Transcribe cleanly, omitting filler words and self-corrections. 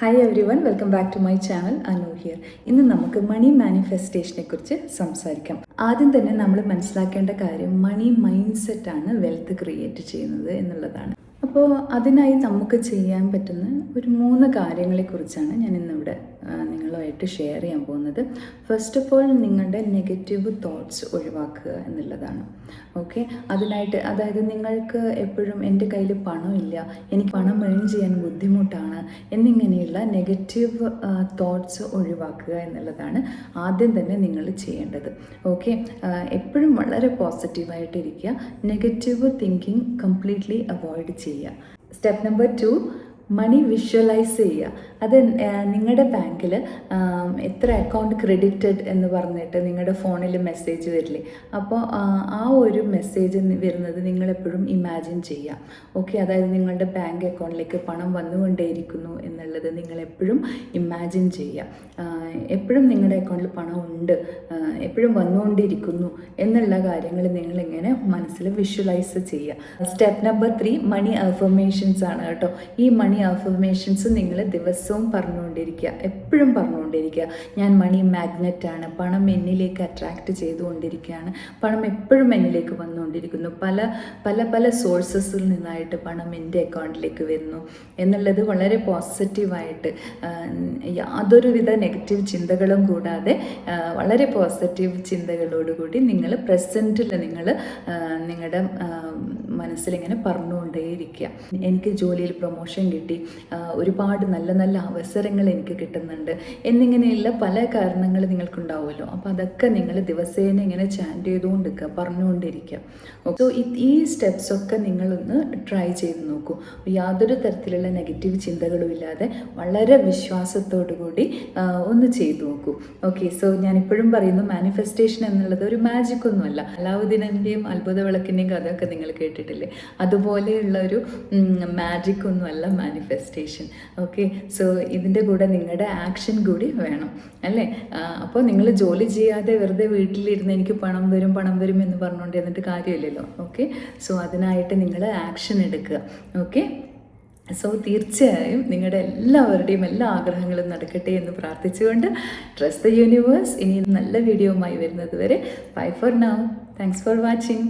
Hi everyone, welcome back to my channel Anu here. ഇന്ന് നമുക്ക് മണി മാനിഫെസ്റ്റേഷനെ കുറിച്ച് സംസാരിക്കാം. ആദ്യം തന്നെ നമ്മൾ മനസ്സിലാക്കേണ്ട കാര്യം മണി മൈൻഡ് സെറ്റാണ് വെൽത്ത് ക്രിയേറ്റ് ചെയ്യുന്നത് എന്നുള്ളതാണ്. അപ്പോൾ അതിനായി നമുക്ക് ചെയ്യാൻ പറ്റുന്ന ഒരു 3 കാര്യങ്ങളെക്കുറിച്ചാണ് ഞാൻ ഇന്നിവിടെ നിങ്ങളുമായിട്ട് ഷെയർ ചെയ്യാൻ പോകുന്നത്. ഫസ്റ്റ് ഓഫ് ഓൾ, നിങ്ങളുടെ നെഗറ്റീവ് തോട്ട്സ് ഒഴിവാക്കുക എന്നുള്ളതാണ്. ഓക്കെ, അതിനായിട്ട് അതായത് നിങ്ങൾക്ക് എപ്പോഴും എൻ്റെ കയ്യിൽ പണമില്ല, എനിക്ക് പണം ഏൺ ചെയ്യാൻ ബുദ്ധിമുട്ടാണ് എന്നിങ്ങനെയുള്ള നെഗറ്റീവ് തോട്ട്സ് ഒഴിവാക്കുക എന്നുള്ളതാണ് ആദ്യം തന്നെ നിങ്ങൾ ചെയ്യേണ്ടത്. ഓക്കെ, എപ്പോഴും വളരെ പോസിറ്റീവായിട്ടിരിക്കുക, നെഗറ്റീവ് തിങ്കിങ് കംപ്ലീറ്റ്ലി അവോയ്ഡ് ചെയ്യുക. സ്റ്റെപ്പ് നമ്പർ 2, മണി വിഷ്വലൈസ് ചെയ്യുക. അത് നിങ്ങളുടെ ബാങ്കിൽ എത്ര അക്കൗണ്ട് ക്രെഡിറ്റഡ് എന്ന് പറഞ്ഞിട്ട് നിങ്ങളുടെ ഫോണിൽ മെസ്സേജ് വരില്ലേ, അപ്പോൾ ആ ഒരു മെസ്സേജ് വരുന്നത് നിങ്ങളെപ്പോഴും ഇമാജിൻ ചെയ്യുക. ഓക്കെ, അതായത് നിങ്ങളുടെ ബാങ്ക് അക്കൗണ്ടിലേക്ക് പണം വന്നുകൊണ്ടേയിരിക്കുന്നു എന്നുള്ളത് നിങ്ങളെപ്പോഴും ഇമാജിൻ ചെയ്യുക. എപ്പോഴും നിങ്ങളുടെ അക്കൗണ്ടിൽ പണം ഉണ്ട്, എപ്പോഴും വന്നുകൊണ്ടിരിക്കുന്നു എന്നുള്ള കാര്യങ്ങൾ നിങ്ങളിങ്ങനെ മനസ്സിൽ വിഷ്വലൈസ് ചെയ്യുക. സ്റ്റെപ്പ് നമ്പർ 3, മണി അഫർമേഷൻസ് ആണ് കേട്ടോ. ഈ മണി അഫർമേഷൻസ് നിങ്ങൾ ദിവസവും പറഞ്ഞുകൊണ്ടിരിക്കുക, എപ്പോഴും പറഞ്ഞുകൊണ്ടിരിക്കുക. ഞാൻ മണി മാഗ്നറ്റാണ്, പണം എന്നിലേക്ക് അട്രാക്റ്റ് ചെയ്തുകൊണ്ടിരിക്കുകയാണ്, പണം എപ്പോഴും എന്നിലേക്ക് വന്നുകൊണ്ടിരിക്കുന്നു, പല പല പല സോഴ്സസിൽ നിന്നായിട്ട് പണം എൻ്റെ അക്കൗണ്ടിലേക്ക് വരുന്നു എന്നുള്ളത് വളരെ പോസിറ്റീവായിട്ട്, യാതൊരുവിധ നെഗറ്റീവ് ചിന്തകളും കൂടാതെ വളരെ പോസിറ്റീവ് ചിന്തകളോടുകൂടി നിങ്ങൾ പ്രസൻറ്റിൽ നിങ്ങളുടെ മനസ്സിലിങ്ങനെ പറഞ്ഞുകൊണ്ടേയിരിക്കുക. എനിക്ക് ജോലിയിൽ പ്രൊമോഷൻ കിട്ടി, ഒരുപാട് നല്ല നല്ല അവസരങ്ങൾ എനിക്ക് കിട്ടുന്നുണ്ട് എന്നിങ്ങനെയുള്ള പല കാരണങ്ങൾ നിങ്ങൾക്കുണ്ടാവുമല്ലോ. അപ്പോൾ അതൊക്കെ നിങ്ങൾ ദിവസേന ഇങ്ങനെ ചാൻറ്റ് ചെയ്തുകൊണ്ടിരിക്കുക, പറഞ്ഞുകൊണ്ടിരിക്കുക. സോ ഈ സ്റ്റെപ്സൊക്കെ നിങ്ങളൊന്ന് ട്രൈ ചെയ്ത് നോക്കൂ. യാതൊരു തരത്തിലുള്ള നെഗറ്റീവ് ചിന്തകളും ഇല്ലാതെ വളരെ വിശ്വാസത്തോടു കൂടി ഒന്ന് ചെയ്തു നോക്കൂ. ഓക്കെ, സോ ഞാനിപ്പോഴും പറയുന്നു, മാനിഫെസ്റ്റേഷൻ എന്നുള്ളത് ഒരു മാജിക് ഒന്നുമല്ല. അലാവുദ്ദീനിൻ്റെയും അത്ഭുത വിളക്കിൻ്റെയും കഥയൊക്കെ നിങ്ങൾ കേട്ടിട്ടില്ലേ, അതുപോലെയുള്ള ഒരു മാജിക് ഒന്നുമല്ല മാനിഫെസ്റ്റേഷൻ. ഓക്കെ, സോ ഇതിൻ്റെ കൂടെ നിങ്ങളുടെ ആക്ഷൻ കൂടി വേണം അല്ലേ. അപ്പോൾ നിങ്ങൾ ജോലി ചെയ്യാതെ വെറുതെ വീട്ടിലിരുന്ന് എനിക്ക് പണം വരും എന്ന് പറഞ്ഞുകൊണ്ട് എന്നിട്ട് കാര്യമില്ലല്ലോ. ഓക്കെ, സോ അതിനായിട്ട് നിങ്ങൾ ആക്ഷൻ എടുക്കുക. ഓക്കെ, സോ തീർച്ചയായും നിങ്ങളുടെ എല്ലാവരുടെയും എല്ലാ ആഗ്രഹങ്ങളും നടക്കട്ടെ എന്ന് പ്രാർത്ഥിച്ചുകൊണ്ട് ട്രസ്റ്റ് ദ യൂണിവേഴ്സ്. ഇനി നല്ല വീഡിയോയുമായി വരുന്നത് വരെ bye for now. Thanks for watching.